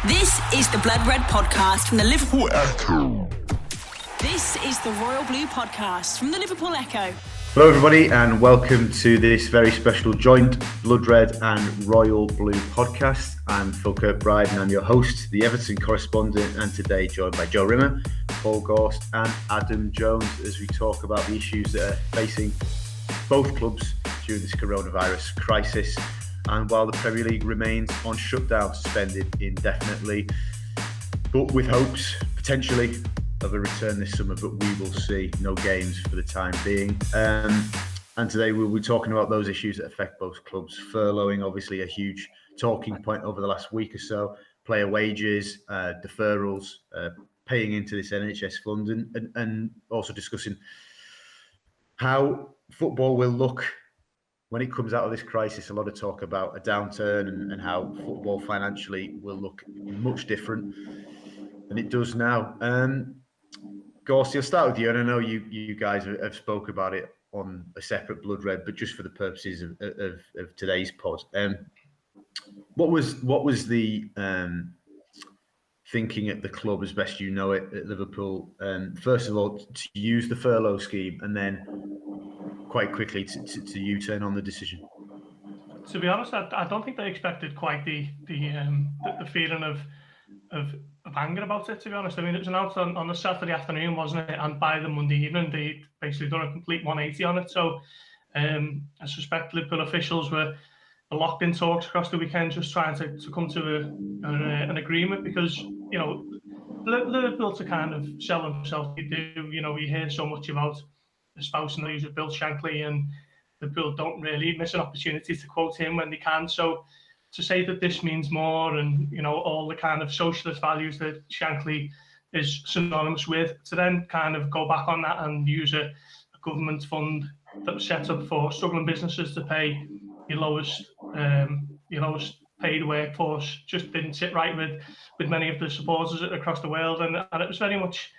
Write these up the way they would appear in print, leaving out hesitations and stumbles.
This is the Blood Red podcast from the Liverpool Echo. This is the Royal Blue podcast from the Liverpool Echo. Hello everybody and welcome to this very special joint Blood Red and Royal Blue podcast. I'm Phil Kirkbride and I'm your host, the Everton correspondent, and today joined by Joe Rimmer, Paul Gorst and Adam Jones as we talk about the issues that are facing both clubs during this coronavirus crisis. And while the Premier League remains on shutdown, suspended indefinitely, but with hopes potentially of a return this summer, but we will see. No games for the time being. And today we'll be talking about those issues that affect both clubs. Furloughing, obviously a huge talking point over the last week or so. Player wages, deferrals, paying into this NHS fund, and also discussing how football will look when it comes out of this crisis. A lot of talk about a downturn and how football financially will look much different than it does now. Gorst, I'll start with you, and I know you guys have spoke about it on a separate Blood Red, but just for the purposes of today's pod, what was the thinking at the club, as best you know it, at Liverpool? First of all, to use the furlough scheme, and then quite quickly to U-turn on the decision. To be honest, I don't think they expected quite the feeling of anger about it, to be honest. I mean, it was announced on the Saturday afternoon, wasn't it? And by the Monday evening, they basically done a complete 180 on it. So I suspect Liverpool officials were locked in talks across the weekend, just trying to come to an agreement, because, you know, Liverpool to kind of sell themselves, they do, you know, we hear so much about espousing the use of Bill Shankly, and Liverpool don't really miss an opportunity to quote him when they can. So to say that this means more, and, you know, all the kind of socialist values that Shankly is synonymous with, to then kind of go back on that and use a government fund that was set up for struggling businesses to pay your lowest paid workforce, just didn't sit right with many of the supporters across the world. And it was very much,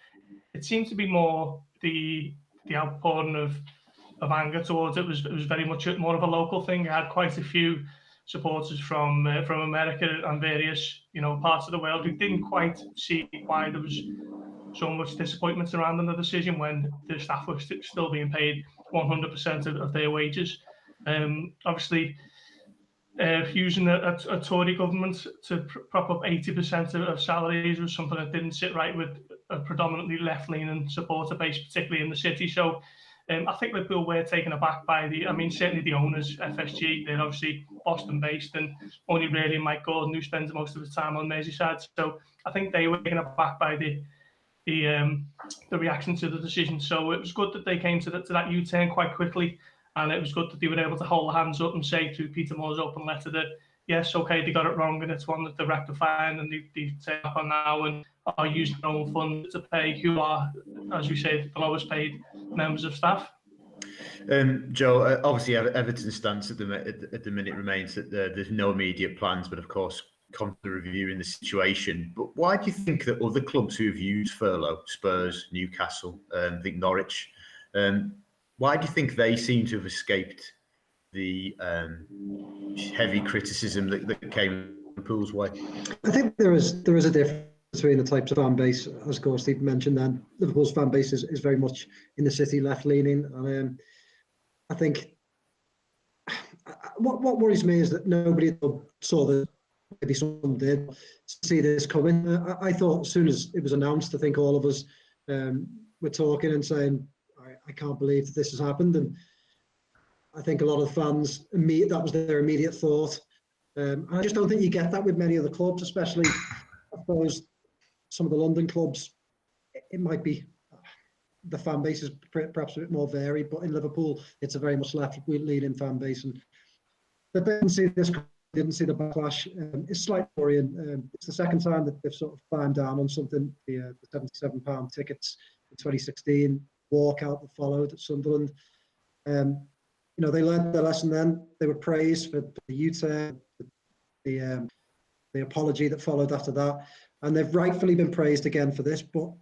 it seemed to be more the outpouring of anger towards it was very much more of a local thing. I had quite a few supporters from America and various, you know, parts of the world who didn't quite see why there was so much disappointment around the decision when the staff were still being paid 100% of their wages. Obviously, using a Tory government to prop up 80% of salaries was something that didn't sit right with a predominantly left-leaning supporter base, particularly in the city. So I think Liverpool were taken aback by certainly the owners, FSG, they're obviously Boston-based, and only really Mike Gordon, who spends most of the time on Merseyside. So I think they were taken aback by the reaction to the decision. So it was good that they came to that U-turn quite quickly. And it was good that they were able to hold their hands up and say through Peter Moore's open letter that, yes, okay, they got it wrong, and it's one that they're rectifying, and they've taken up on now and are using their own funds to pay who are, as we say, the lowest paid members of staff. Joe, obviously Everton's stance at the minute remains that there's no immediate plans, but of course, constantly reviewing the situation. But why do you think that other clubs who have used furlough, Spurs, Newcastle, I think Norwich, why do you think they seem to have escaped the heavy criticism that came Liverpool's way? I think there is a difference between the types of fan base, as Gorst mentioned. Then Liverpool's fan base is very much in the city, left-leaning, and I think what worries me is that nobody saw that. Maybe some did see this coming. I thought as soon as it was announced, I think all of us were talking and saying, I can't believe this has happened. And I think a lot of fans, that was their immediate thought. And I just don't think you get that with many of the clubs, especially, I suppose, some of the London clubs. It might be, the fan base is perhaps a bit more varied, but in Liverpool, it's a very much left-leaning fan base. And they didn't see the backlash. It's slightly worrying. It's the second time that they've sort of climbed down on something, the £77 tickets in 2016. Walkout that followed at Sunderland. You know, they learned their lesson then. They were praised for the U-turn, the apology that followed after that, and they've rightfully been praised again for this. But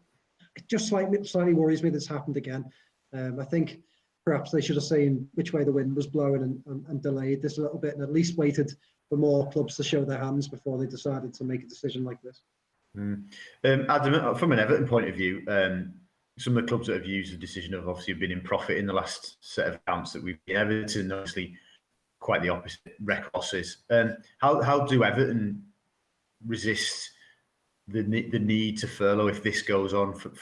it just slightly worries me that's happened again. I think perhaps they should have seen which way the wind was blowing and delayed this a little bit, and at least waited more clubs to show their hands before they decided to make a decision like this. Adam, from an Everton point of view, some of the clubs that have used the decision have obviously been in profit in the last set of accounts that we've been. Everton, obviously, quite the opposite, record losses. How do Everton resist the need to furlough if this goes on for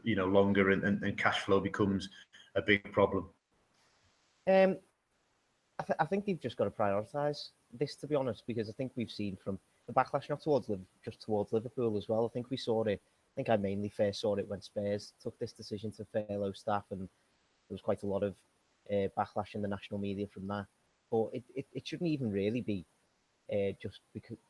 longer and cash flow becomes a big problem? I think they've just got to prioritise this, to be honest, because I think we've seen from the backlash not towards Liverpool as well. I think we saw it. I think I mainly first saw it when Spurs took this decision to furlough staff, and there was quite a lot of backlash in the national media from that. But it shouldn't even really be just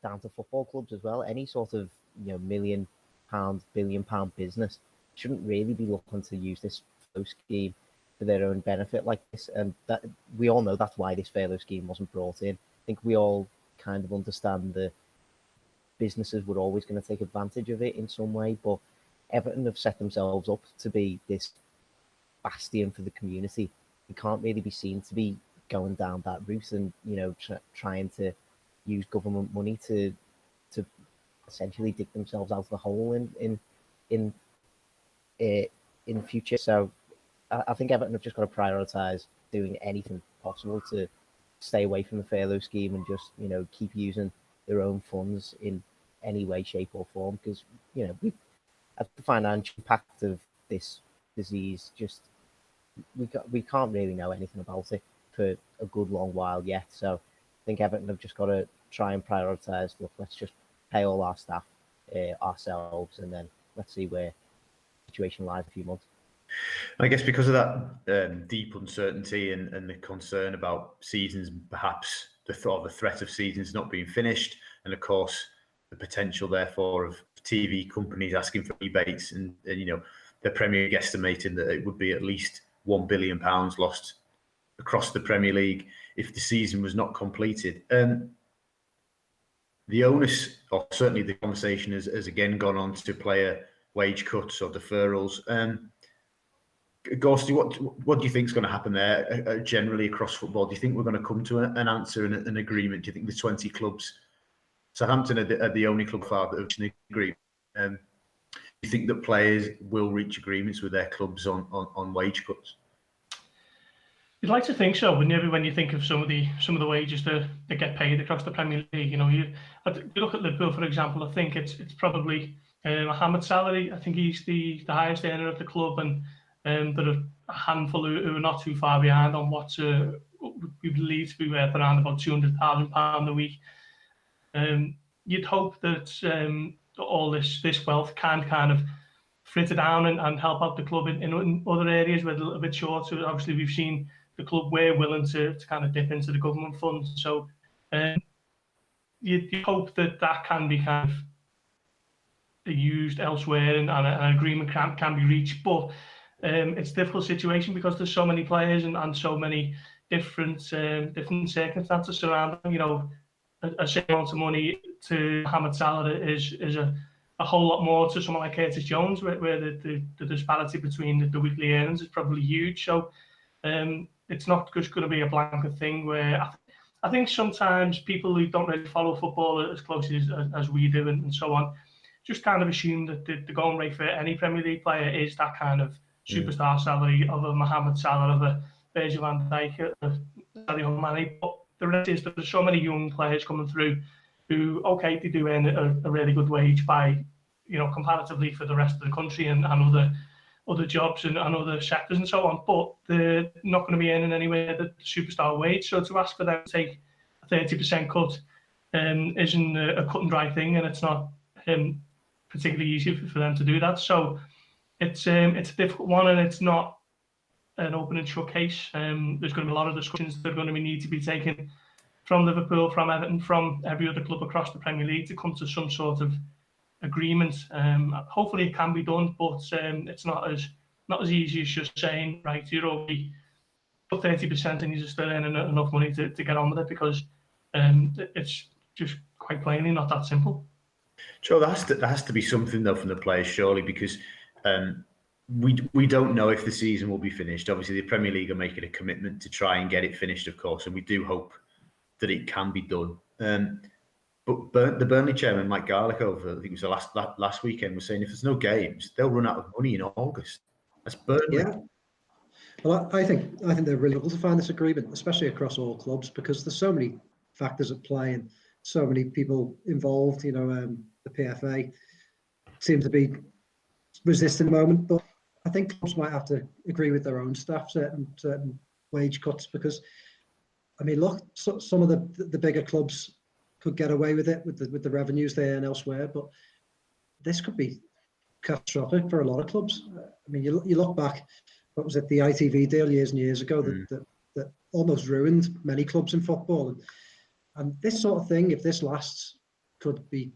down to football clubs as well. Any sort of £1 million, £1 billion business shouldn't really be looking to use this furlough scheme for their own benefit like this. And that we all know that's why this furlough scheme wasn't brought in. I think we all kind of understand that businesses were always going to take advantage of it in some way, but Everton have set themselves up to be this bastion for the community. They can't really be seen to be going down that route and trying to use government money to essentially dig themselves out of the hole in future. So I think Everton have just got to prioritise doing anything possible to stay away from the furlough scheme and just keep using their own funds in any way, shape or form, because the financial impact of this disease, just we can't really know anything about it for a good long while yet. So I think Everton have just got to try and prioritise, look, let's just pay all our staff ourselves, and then let's see where the situation lies in a few months. I guess because of that deep uncertainty and the concern about seasons, perhaps the threat of seasons not being finished, and of course the potential therefore of TV companies asking for rebates, and the Premier League estimating that it would be at least £1 billion lost across the Premier League if the season was not completed. The onus, or certainly the conversation, has again gone on to player wage cuts or deferrals. Gorsty, what do you think is going to happen there generally across football? Do you think we're going to come to an answer and an agreement? Do you think the 20 clubs, Southampton are the only club far that have agreed? Do you think that players will reach agreements with their clubs on wage cuts? You'd like to think so, wouldn't you? When you think of some of the wages that get paid across the Premier League, you look at Liverpool, for example. I think it's probably Mohamed's salary. I think he's the highest earner of the club, and there are a handful who are not too far behind on what we believe to be worth around about £200,000 a week. You'd hope that all this wealth can kind of fritter down and help out the club in other areas where they're a little bit short. So obviously we've seen the club were willing to kind of dip into the government funds. So you hope that can be kind of used elsewhere and an agreement can be reached. But it's a difficult situation because there's so many players and so many different circumstances surrounding. A certain amount of money to Mohamed's salary is a whole lot more to someone like Curtis Jones, where the disparity between the weekly earnings is probably huge. So it's not just going to be a blanket thing where I think sometimes people who don't really follow football as closely as we do and so on, just kind of assume that the going rate for any Premier League player is that kind of superstar salary of a Mohamed Salah, of a Virgil van Dijk, of Sadio Mane. But the rest is that there's so many young players coming through who, okay, they do earn a really good wage by, comparatively for the rest of the country and other jobs and other sectors and so on, but they're not going to be earning anywhere the superstar wage. So to ask for them to take a 30% cut isn't a cut and dry thing, and it's not particularly easy for them to do that. So it's a difficult one, and it's not an open and shut case. There's going to be a lot of discussions that are going to need to be taken from Liverpool, from Everton, from every other club across the Premier League to come to some sort of agreement. Hopefully it can be done, but it's not as easy as just saying, right, you're only put 30% and you're just still earning enough money to get on with it, because it's just quite plainly not that simple. Joe, there has to be something though from the players, surely, because we don't know if the season will be finished. Obviously, the Premier League are making a commitment to try and get it finished, of course, and we do hope that it can be done. But the Burnley chairman, Mike Garlick, over I think it was the last weekend, was saying if there's no games, they'll run out of money in August. That's Burnley. Yeah. Well, I think they're really able to find this agreement, especially across all clubs, because there's so many factors at play and so many people involved. The PFA seem to be resisting at the moment, but I think clubs might have to agree with their own staff certain wage cuts, because I mean, look, some of the bigger clubs could get away with it with the revenues they earn elsewhere, but this could be catastrophic for a lot of clubs. I mean, you look back, what was it, the ITV deal years and years ago that almost ruined many clubs in football, and this sort of thing, if this lasts, could be,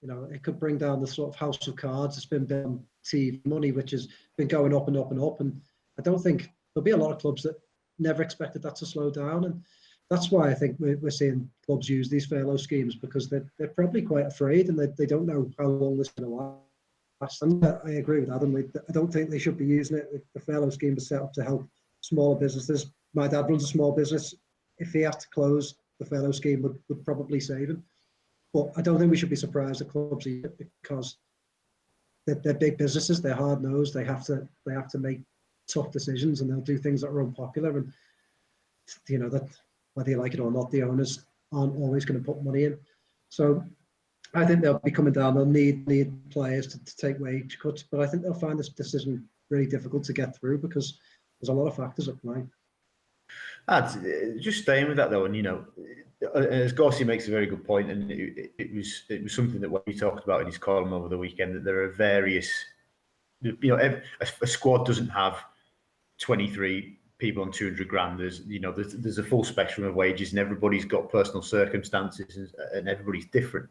it could bring down the sort of house of cards that's been built on TV money, which has been going up and up and up, and I don't think there'll be a lot of clubs that never expected that to slow down, and that's why I think we're seeing clubs use these furlough schemes, because they're probably quite afraid and they don't know how long this is going to last. And I agree with Adam. I don't think they should be using it. The furlough scheme was set up to help smaller businesses. My dad runs a small business. If he has to close, the furlough scheme would probably save him. But I don't think we should be surprised at clubs either, because they're big businesses. They're hard nosed. They have to make tough decisions, and they'll do things that are unpopular. And that, whether you like it or not, the owners aren't always going to put money in. So I think they'll be coming down. They'll need players to take wage cuts, but I think they'll find this decision really difficult to get through, because there's a lot of factors at play. Just staying with that though, and as Gorsty makes a very good point, and it was something that when he talked about in his column over the weekend, that there are various, a squad doesn't have 23 people on 200 grand. There's a full spectrum of wages, and everybody's got personal circumstances, and everybody's different.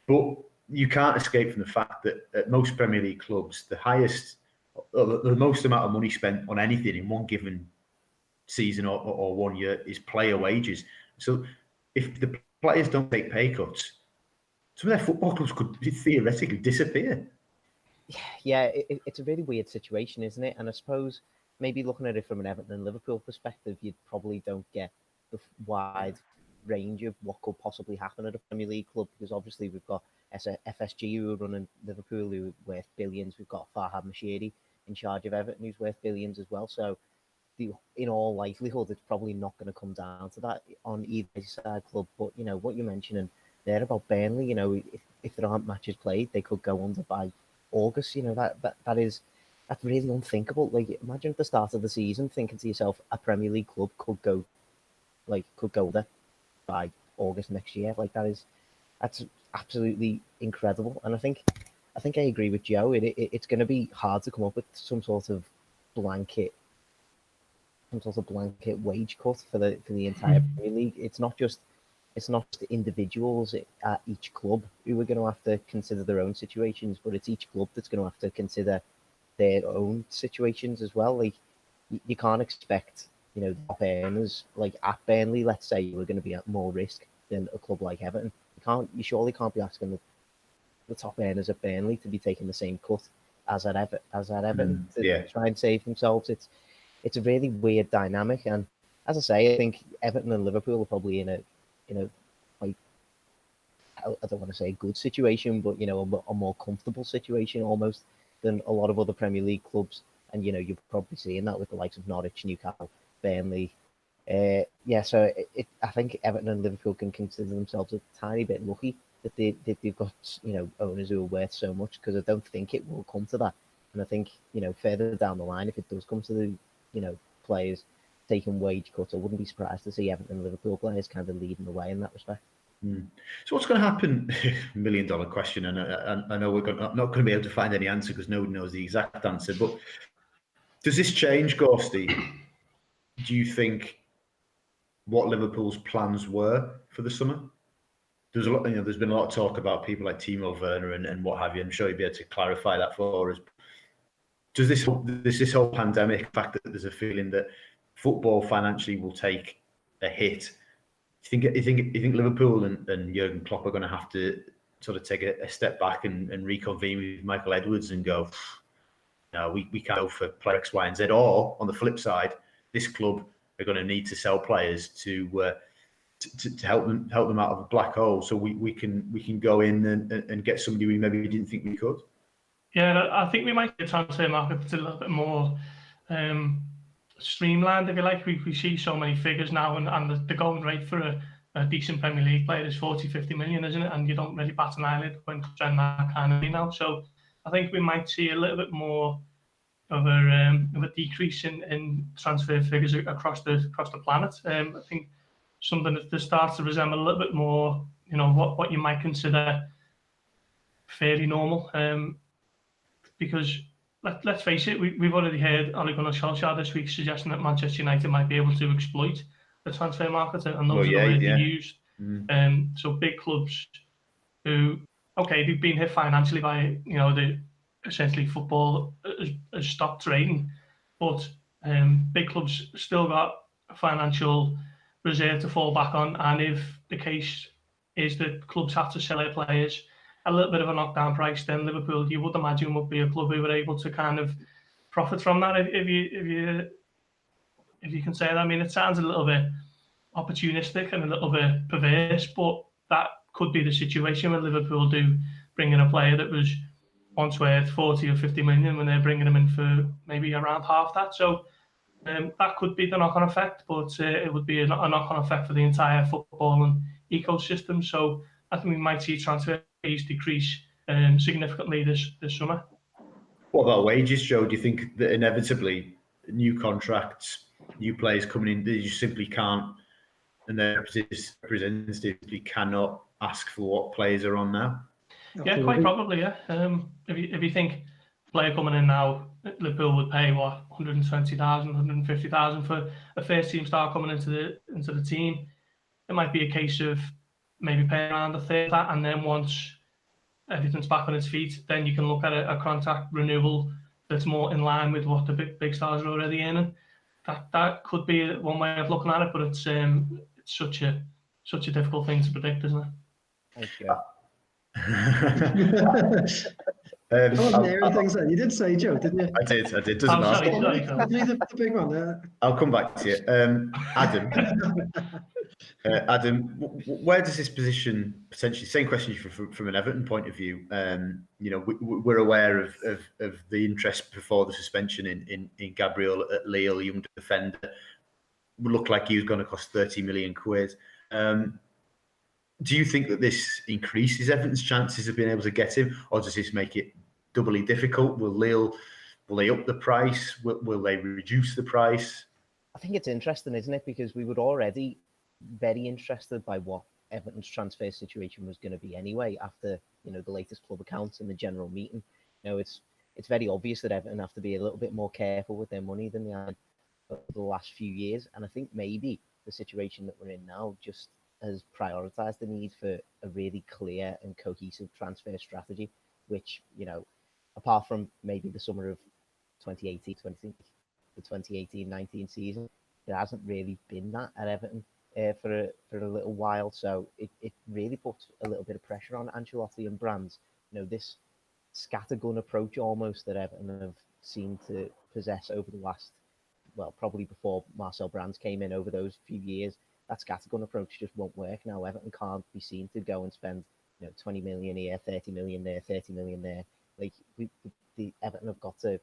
But you can't escape from the fact that at most Premier League clubs, the most amount of money spent on anything in one given season or 1 year is player wages. So if the players don't take pay cuts, some of their football clubs could theoretically disappear. Yeah, it's a really weird situation, isn't it? And I suppose maybe looking at it from an Everton and Liverpool perspective, you probably don't get the wide range of what could possibly happen at a Premier League club, because obviously we've got FSG who are running Liverpool, who are worth billions. We've got Farhad Mashiri in charge of Everton, who's worth billions as well. So in all likelihood, it's probably not going to come down to that on either side club. But what you're mentioning there about Burnley, if there aren't matches played, they could go under by August. That's really unthinkable. Like, imagine at the start of the season thinking to yourself, a Premier League club could go there by August next year. Like, that's absolutely incredible. And I think I agree with Joe. It's going to be hard to come up with some sort of blanket wage cut for the entire Premier League. It's not just individuals at each club who are going to have to consider their own situations, but it's each club that's going to have to consider their own situations as well. Like, you can't expect, top earners like at Burnley, let's say, who are going to be at more risk than a club like Everton. You surely can't be asking the top earners at Burnley to be taking the same cut as at Everton to try and save themselves. It's a really weird dynamic, and as I say, I think Everton and Liverpool are probably in a quite, I don't want to say a good situation, but a more comfortable situation almost than a lot of other Premier League clubs. And you're probably seeing that with the likes of Norwich, Newcastle, Burnley. So I think Everton and Liverpool can consider themselves a tiny bit lucky that they've got owners who are worth so much, because I don't think it will come to that. And I think further down the line, if it does come to the players taking wage cuts, I wouldn't be surprised to see Everton and Liverpool players kind of leading the way in that respect. So what's going to happen? $1 million question, and I know we're not going to be able to find any answer because nobody knows the exact answer. But does this change, Gorsty? Do you think what Liverpool's plans were for the summer? There's a lot. There's been a lot of talk about people like Timo Werner and what have you. I'm sure you'll be able to clarify that for us. Does this whole pandemic, fact that there's a feeling that football financially will take a hit? You think Liverpool and Jurgen Klopp are going to have to sort of take a step back and reconvene with Michael Edwards and go, no, we can't go for player X, Y, and Z? Or on the flip side, this club are going to need to sell players to to help them out of a black hole, so we can go in and get somebody we maybe didn't think we could. Yeah, I think we might get transfer market that's a little bit more streamlined, if you like. We see so many figures now, and the going rate for a decent Premier League player is 40-50 million, isn't it? And you don't really bat an eyelid when spending that kind of money now. So I think we might see a little bit more of a decrease in transfer figures across the planet. I think something that starts to resemble a little bit more, what you might consider fairly normal. Because let's face it, we've already heard Ole Gunnar Solskjaer this week suggesting that Manchester United might be able to exploit the transfer market, and those are the words he used. So big clubs who, they've been hit financially by, essentially football has stopped trading, but big clubs still got a financial reserve to fall back on, and if the case is that clubs have to sell their players a little bit of a knockdown price, then Liverpool, you would imagine, would be a club who were able to kind of profit from that, if you can say that. I mean, it sounds a little bit opportunistic and a little bit perverse, but that could be the situation when Liverpool do bring in a player that was once worth 40 or 50 million when they're bringing him in for maybe around half that. So that could be the knock-on effect, but it would be a knock-on effect for the entire football and ecosystem. So I think we might see transfer fees decrease significantly this summer. What about wages, Joe? Do you think that inevitably new contracts, new players coming in, they just simply can't, and their representatives cannot ask for what players are on now? Yeah, quite probably. Yeah. If you think a player coming in now, Liverpool would pay 120,000, 150,000 for a first team star coming into the team. It might be a case of maybe paying around a third of that, and then once everything's back on its feet, then you can look at a contract renewal that's more in line with what the big stars are already earning. That could be one way of looking at it, but it's such a difficult thing to predict, isn't it? Thank you. Things then. You did say, Joe, didn't you? I did. Doesn't matter. Sorry. The big one there. I'll come back to you. Adam, where does this position potentially? Same question from an Everton point of view. We're aware of the interest before the suspension in Gabriel at Lille, young defender. Would look like he was going to cost 30 million quid. Do you think that this increases Everton's chances of being able to get him, or does this make it doubly difficult? Will they up the price? Will they reduce the price? I think it's interesting, isn't it? Because we were already very interested by what Everton's transfer situation was going to be anyway after the latest club accounts and the general meeting. It's very obvious that Everton have to be a little bit more careful with their money than they had over the last few years, and I think maybe the situation that we're in now just has prioritised the need for a really clear and cohesive transfer strategy, which, apart from maybe the summer of 2018-19 season, there hasn't really been that at Everton for a little while. So it really puts a little bit of pressure on Ancelotti and Brands. This scattergun approach almost that Everton have seemed to possess over the last, probably before Marcel Brands came in over those few years. That scattergun approach just won't work now. Everton can't be seen to go and spend 20 million here, 30 million there, 30 million there. Like the Everton have got to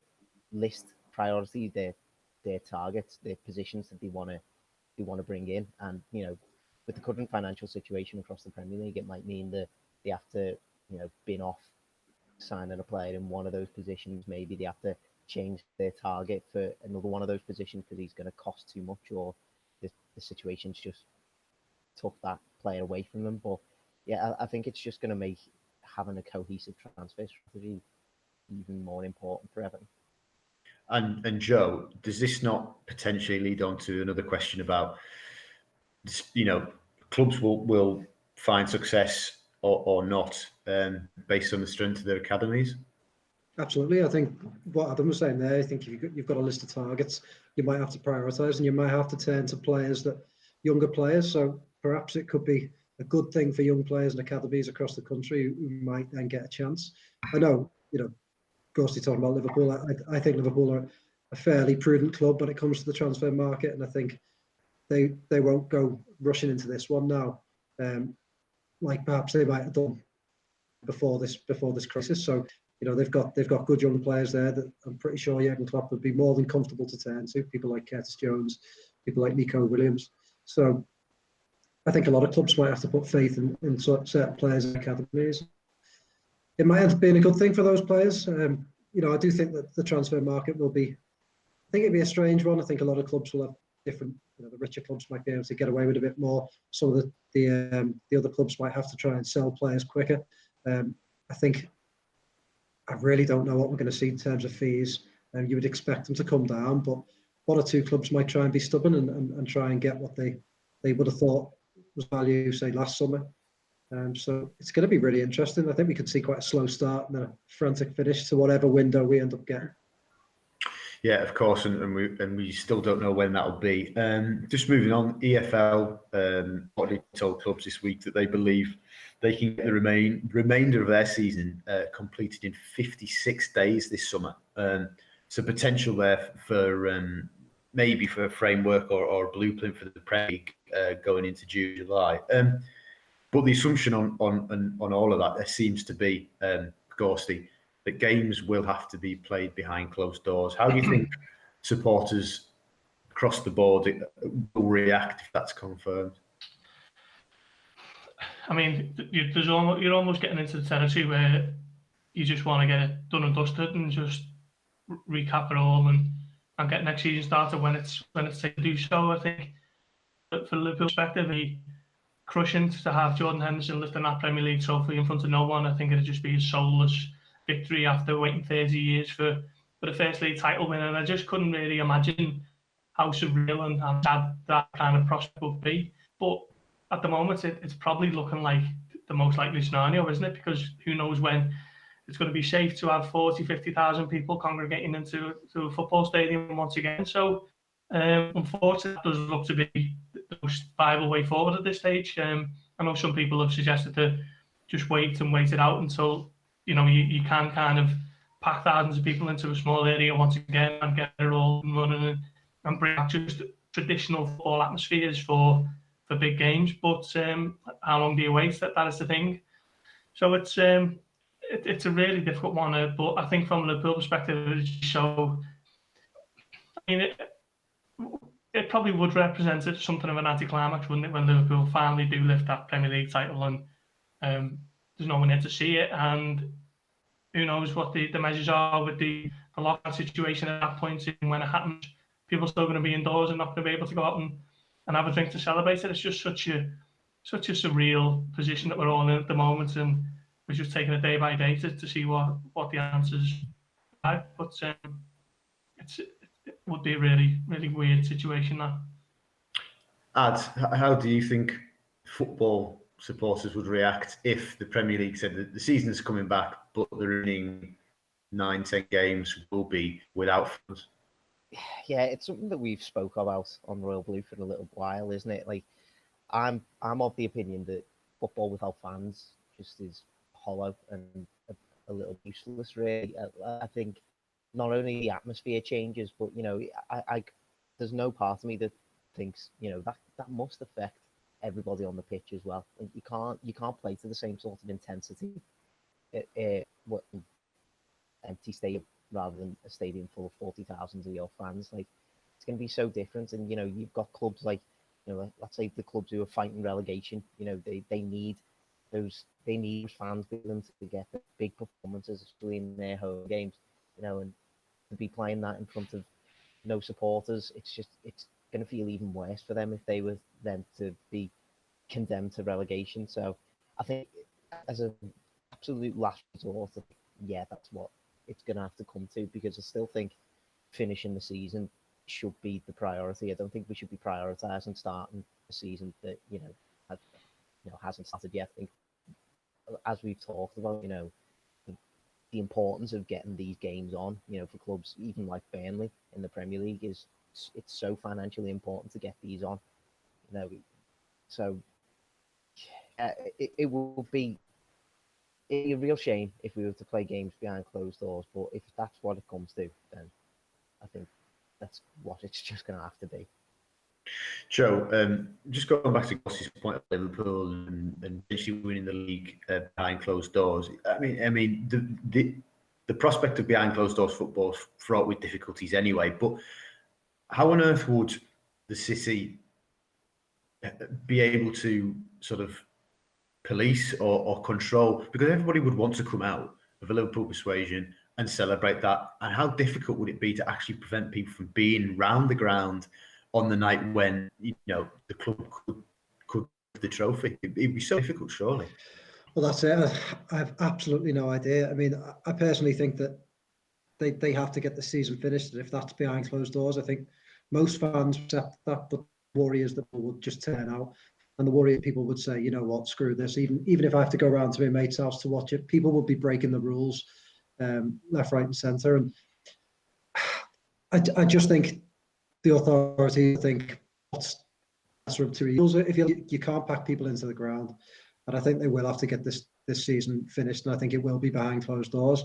list priority their targets, their positions that they want to bring in, and with the current financial situation across the Premier League, it might mean that they have to bin off signing a player in one of those positions. Maybe they have to change their target for another one of those positions because he's going to cost too much, or the situation's just took that player away from them. But yeah, I think it's just going to make having a cohesive transfer strategy even more important for Everton. And Joe, does this not potentially lead on to another question about, clubs will find success or not based on the strength of their academies? Absolutely. I think what Adam was saying there, I think you've got a list of targets, you might have to prioritise, and you might have to turn to younger players. So perhaps it could be a good thing for young players and academies across the country who might then get a chance. I know, Gorst talking about Liverpool. I think Liverpool are a fairly prudent club when it comes to the transfer market, and I think they won't go rushing into this one now, like perhaps they might have done before this crisis. So they've got good young players there that I'm pretty sure Jurgen Klopp would be more than comfortable to turn to. People like Curtis Jones, people like Nico Williams. So I think a lot of clubs might have to put faith in certain players in academies. It might end up being a good thing for those players. I do think that the transfer market will be. I think it'd be a strange one. I think a lot of clubs will have different. The richer clubs might be able to get away with a bit more. Some of the other clubs might have to try and sell players quicker. I really don't know what we're going to see in terms of fees. You would expect them to come down, but one or two clubs might try and be stubborn and try and get what they would have thought was value, say, last summer. So it's going to be really interesting. I think we could see quite a slow start and then a frantic finish to whatever window we end up getting. Yeah, of course, and we still don't know when that'll be. Just moving on, EFL already told clubs this week that they believe they can get the remainder of their season completed in 56 days this summer. So potential there for maybe for a framework or a blueprint for the Premier League going into June, July. But the assumption on all of that, there seems to be, Gorsty, that games will have to be played behind closed doors. How do you think supporters across the board will react if that's confirmed? I mean, you're almost getting into the territory where you just want to get it done and dusted and just recap it all and get next season started when it's safe to do so. I think for Liverpool's perspective, it'd be crushing to have Jordan Henderson lifting that Premier League trophy in front of no one. I think it'd just be a soulless victory after waiting 30 years for the first league title win, and I just couldn't really imagine how surreal and how sad that kind of prospect would be. But at the moment, it's probably looking like the most likely scenario, isn't it? Because who knows when it's going to be safe to have 40, 50,000 people congregating into a football stadium once again. So unfortunately, that does look to be the most viable way forward at this stage. I know some people have suggested to just wait it out until you can kind of pack thousands of people into a small area once again and get it all running and bring back just traditional football atmospheres for big games. But how long do you wait? That is the thing. So it's a really difficult one. But I think from a Liverpool perspective, it probably would represent something of an anticlimax, wouldn't it, when Liverpool finally do lift that Premier League title and there's no one there to see it, and who knows what the measures are with the lockdown situation at that point. And when it happens, people are still going to be indoors and not going to be able to go out and have a drink to celebrate it. It's just such a surreal position that we're all in at the moment, and we're just taking it day by day to see what the answers are. But it would be a really, really weird situation now. Ad, how do you think football supporters would react if the Premier League said that the season is coming back, but the remaining 9-10 games will be without fans? Yeah, it's something that we've spoke about on Royal Blue for a little while, isn't it? Like, I'm of the opinion that football without fans just is hollow and a little useless, really. I think not only the atmosphere changes, but I there's no part of me that thinks that must affect everybody on the pitch as well. Like, you can't play to the same sort of intensity what empty stadium rather than a stadium full of 40,000 of your fans. Like, it's going to be so different. And you've got clubs like let's say the clubs who are fighting relegation. They need those fans with them to get the big performances, especially in their home games. And to be playing that in front of no supporters, it's going to feel even worse for them if they were then to be condemned to relegation. So I think as an absolute last resort, that's what it's going to have to come to, because I still think finishing the season should be the priority. I don't think we should be prioritising starting a season that hasn't started yet. I think, as we've talked about, the importance of getting these games on, for clubs even like Burnley in the Premier League it's so financially important to get these on. So it will be a real shame if we were to play games behind closed doors. But if that's what it comes to, then I think that's what it's just going to have to be. Joe, just going back to Goss's point of Liverpool and actually winning the league behind closed doors. I mean, the prospect of behind closed doors football is fraught with difficulties anyway. But how on earth would the City be able to sort of police or control? Because everybody would want to come out of a Liverpool persuasion and celebrate that. And how difficult would it be to actually prevent people from being round the ground on the night when the club could the trophy? It'd be so difficult, surely. Well, that's it. I have absolutely no idea. I mean, I personally think that they have to get the season finished, and if that's behind closed doors, I think most fans accept that. But the worry is that people would just turn out, and the worry people would say, you know what, screw this. Even if I have to go around to my mate's house to watch it, people would be breaking the rules, left, right, and centre. And I just think the authorities think what's to rules. If you can't pack people into the ground, and I think they will have to get this season finished, and I think it will be behind closed doors.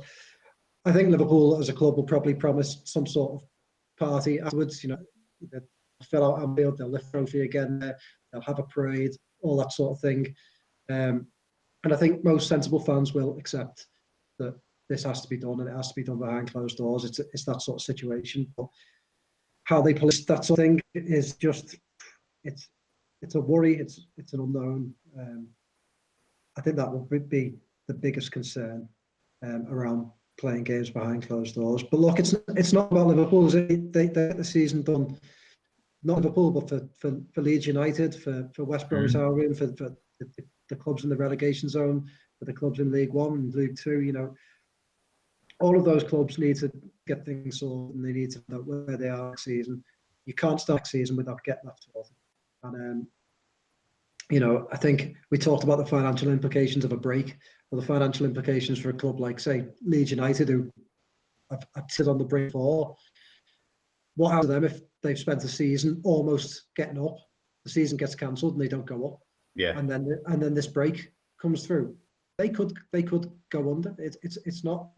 I think Liverpool as a club will probably promise some sort of party afterwards. They'll fill out Anfield, they'll lift the trophy again, they'll have a parade, all that sort of thing. And I think most sensible fans will accept that this has to be done, and it has to be done behind closed doors. It's that sort of situation. But how they police that sort of thing is just it's a worry. It's an unknown. I think that will be the biggest concern around playing games behind closed doors. But look, it's not about Liverpool. They get the season done, not Liverpool, but for Leeds United, for West Bromwich Albion, for the clubs in the relegation zone, for the clubs in League One and League Two. All of those clubs need to get things sorted, and they need to know where they are next season. You can't start next season without getting that sorted. And I think we talked about the financial implications of a break, or the financial implications for a club like, say, Leeds United, who have sit on the brink for. What happens to them if they've spent a season almost getting up, the season gets cancelled and they don't go up? Yeah. And then this break comes through. They could go under. It's not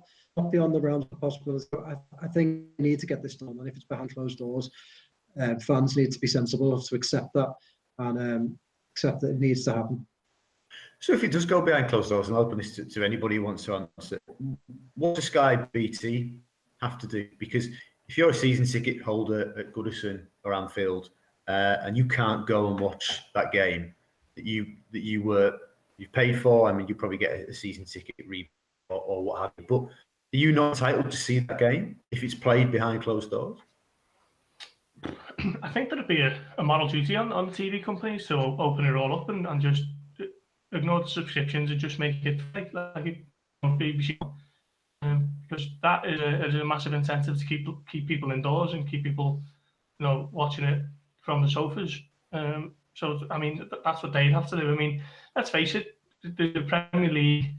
beyond the realms of possibility. I think we need to get this done, and if it's behind closed doors, fans need to be sensible enough to accept that and accept that it needs to happen. So if it does go behind closed doors, and I'll open this to anybody who wants to answer, what does Sky BT have to do? Because if you're a season ticket holder at Goodison or Anfield, and you can't go and watch that game that you've paid for, I mean, you probably get a season ticket or what have you, but are you not entitled to see that game if it's played behind closed doors? I think there'd be a moral duty on the TV companies to open it all up and just ignore the subscriptions and just make it like it on BBC, because that is a massive incentive to keep people indoors and keep people watching it from the sofas. So I mean, that's what they'd have to do. I mean, let's face it, the Premier League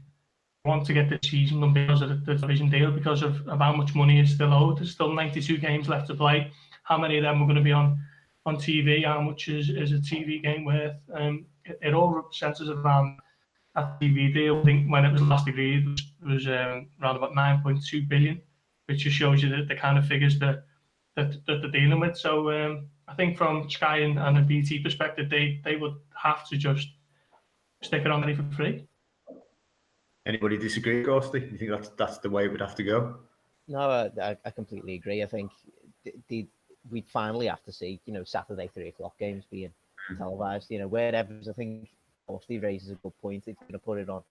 want to get the season done because of the division deal, because of how much money is still owed. There's still 92 games left to play. How many of them are going to be on TV? How much is a TV game worth? It all centres around that TV deal. I think when it was last agreed, it was around about 9.2 billion, which just shows you the kind of figures that they're dealing with. So I think from Sky and a BT perspective, they would have to just stick it on there for free. Anybody disagree, Gorst? Do you think that's the way it would have to go? No, I completely agree. I think we'd finally have to see, Saturday 3:00 games being televised. Wherever. I think Steve raises a good point. It's going to put it on,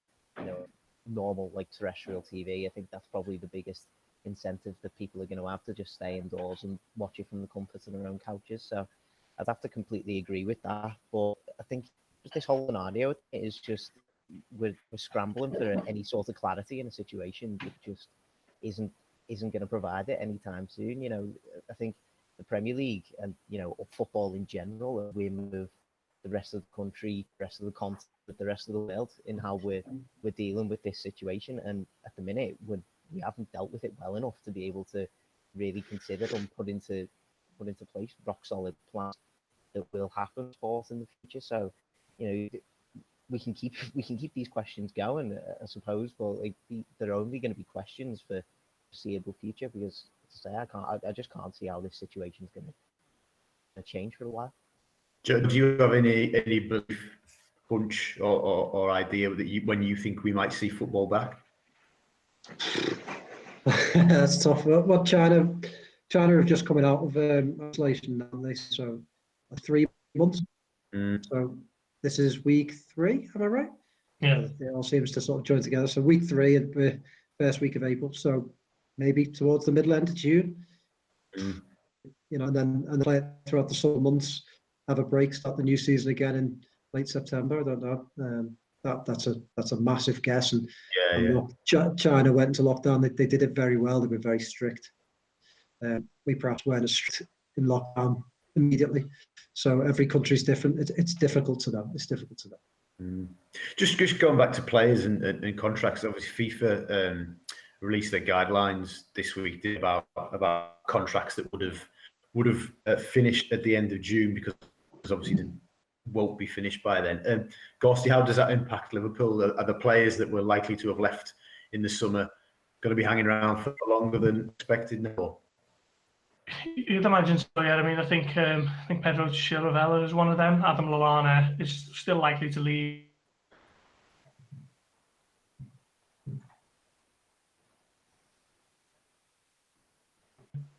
normal like terrestrial TV. I think that's probably the biggest incentive that people are going to have to just stay indoors and watch it from the comfort of their own couches. So I'd have to completely agree with that. But I think just this whole scenario is just we're scrambling for any sort of clarity in a situation that just isn't going to provide it anytime soon. I think the Premier League and football in general are winning with the rest of the country, the rest of the continent, the rest of the world in how we're dealing with this situation. And at the minute, we haven't dealt with it well enough to be able to really consider and put into place rock solid plans that will happen for us in the future. So, we can keep these questions going, I suppose, but they're only going to be questions for the foreseeable future, because I just can't see how this situation is going to change for a while. Do you have any belief, hunch, or idea that when you think we might see football back? That's tough. Well, China have just coming out of isolation now, they so 3 months. So this is week 3. Am I right? Yeah. It all seems to sort of join together. So week 3 and the first week of April. So maybe towards the middle end of June. And then play throughout the summer months, have a break, start the new season again in late September. I don't know. That's a massive guess. And China went into lockdown. They did it very well. They were very strict. We perhaps weren't as strict in lockdown immediately. So every country's different. It's difficult to know. It's difficult to know. Just going back to players and contracts. Obviously, FIFA released their guidelines this week about contracts that would have finished at the end of June, because obviously they won't be finished by then. Gorsty, how does that impact Liverpool? Are the players that were likely to have left in the summer going to be hanging around for longer than expected now? You'd imagine so, yeah. I mean, I think Pedro Chilavella is one of them. Adam Lallana is still likely to leave.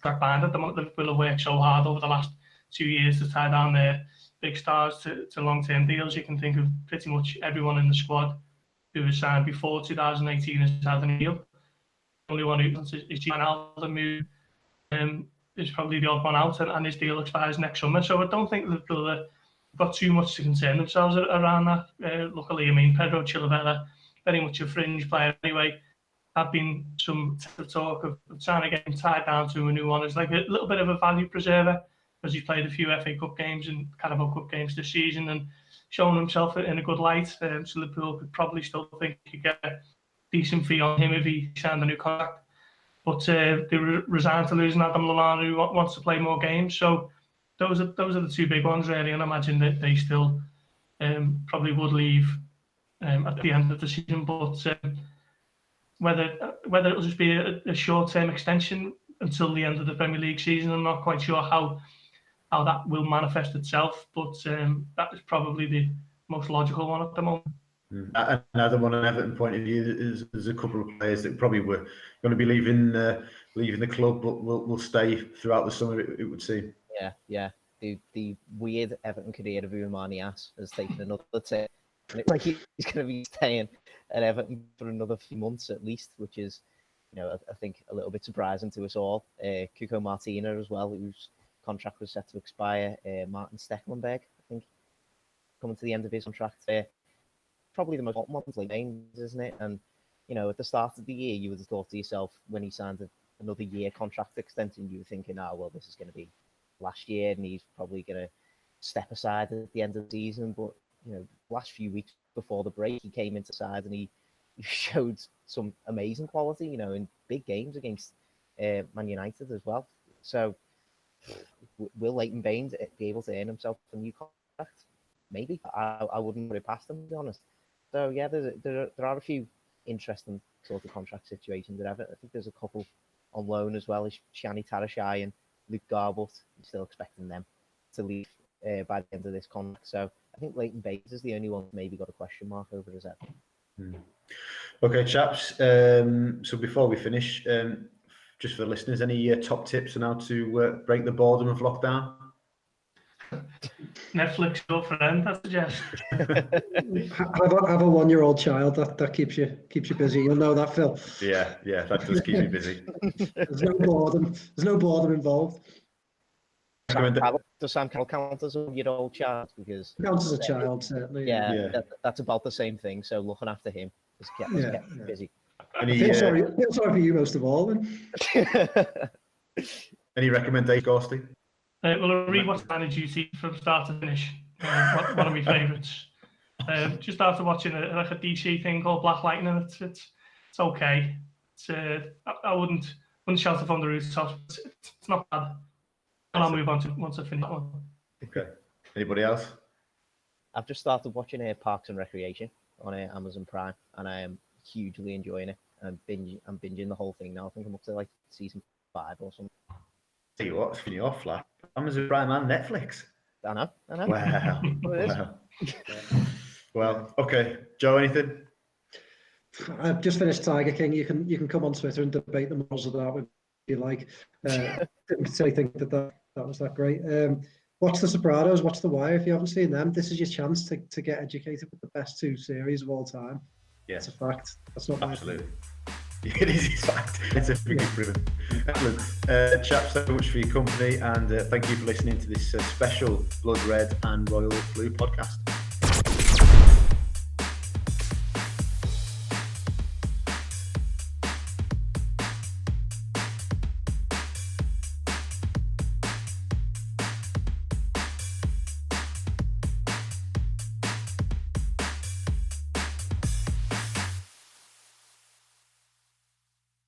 Band at the moment. Liverpool have worked so hard over the last 2 years to tie down their big stars to long-term deals. You can think of pretty much everyone in the squad who was signed before 2018 has had a deal. The only one who is Wijnaldum, who is probably the odd one out, and his deal expires next summer. So I don't think Liverpool have got too much to concern themselves around that. Luckily, I mean, Pedro Chilavella, very much a fringe player anyway. Have been some talk of trying to get him tied down to a new one. It's like a little bit of a value preserver, because he's played a few FA Cup games and Carabao Cup games this season and shown himself in a good light. So Liverpool could probably still think he could get a decent fee on him if he signed a new contract. But they resigned to losing Adam Lallana, who wants to play more games. So those are the two big ones, really. And I imagine that they still probably would leave at the end of the season. But whether it'll just be a short-term extension until the end of the Premier League season, I'm not quite sure how that will manifest itself. But that is probably the most logical one at the moment. Another one, on Everton point of view, there's a couple of players that probably were going to be leaving the club, but will stay throughout the summer, it would seem. Yeah. The weird Everton career of Umanias has taken another turn. And it's like he's going to be staying at Everton for another few months at least, which is, I think a little bit surprising to us all. Cuco Martina as well, whose contract was set to expire. Martin Stecklenberg, I think, coming to the end of his contract. Probably the most hot ones, like names, isn't it? And at the start of the year, you would have thought to yourself, when he signed another year contract extension, you were thinking, this is going to be last year, and he's probably going to step aside at the end of the season. But last few weeks before the break, he came into side and he showed some amazing quality, in big games against Man United as well. So will Leighton Baines be able to earn himself a new contract? Maybe. I wouldn't put it past him, to be honest. So yeah, there are a few interesting sort of contract situations at Everton. I think there's a couple on loan as well, as Shani Tarashai and Luke Garbutt. I'm still expecting them to leave by the end of this contract. So I think Leighton Baines is the only one maybe got a question mark over his head. Okay, chaps. So before we finish, just for the listeners, any top tips on how to break the boredom of lockdown? Netflix, your friend, I suggest. have a 1-year-old child that keeps you busy. You'll know that, Phil. Yeah, that does keep me busy. There's no boredom involved. Does Sam Carroll count as a 1-year-old child? Because counts as a child, certainly. Yeah. That's about the same thing. So looking after him has kept me busy. I feel sorry for you most of all. Any recommendations, Gorsty? Well, I'll rewatch Line of Duty from start to finish. One of my favourites. Just after watching a DC thing called Black Lightning, it's okay. I wouldn't shout it from the rooftops. It's not bad. And I'll move on to once I finish one. Okay. Anybody else? I've just started watching Parks and Recreation on Amazon Prime, and I am hugely enjoying it. I'm binging the whole thing now. I think I'm up to like season 5 or something. Tell you what, it's off like Amazon Prime and Netflix. I know. Wow. It is. Wow. Well, okay. Joe, anything? I've just finished Tiger King. You can come on Twitter and debate the morals of that if you like. Didn't say think that was that great. Watch The Sopranos, watch The Wire if you haven't seen them. This is your chance to get educated with the best 2 series of all time. Yes. It's a fact. That's not Absolutely. It is in fact. It's a freaking brilliant. Excellent. Chaps, so much for your company, and thank you for listening to this special Blood Red and Royal Blue podcast.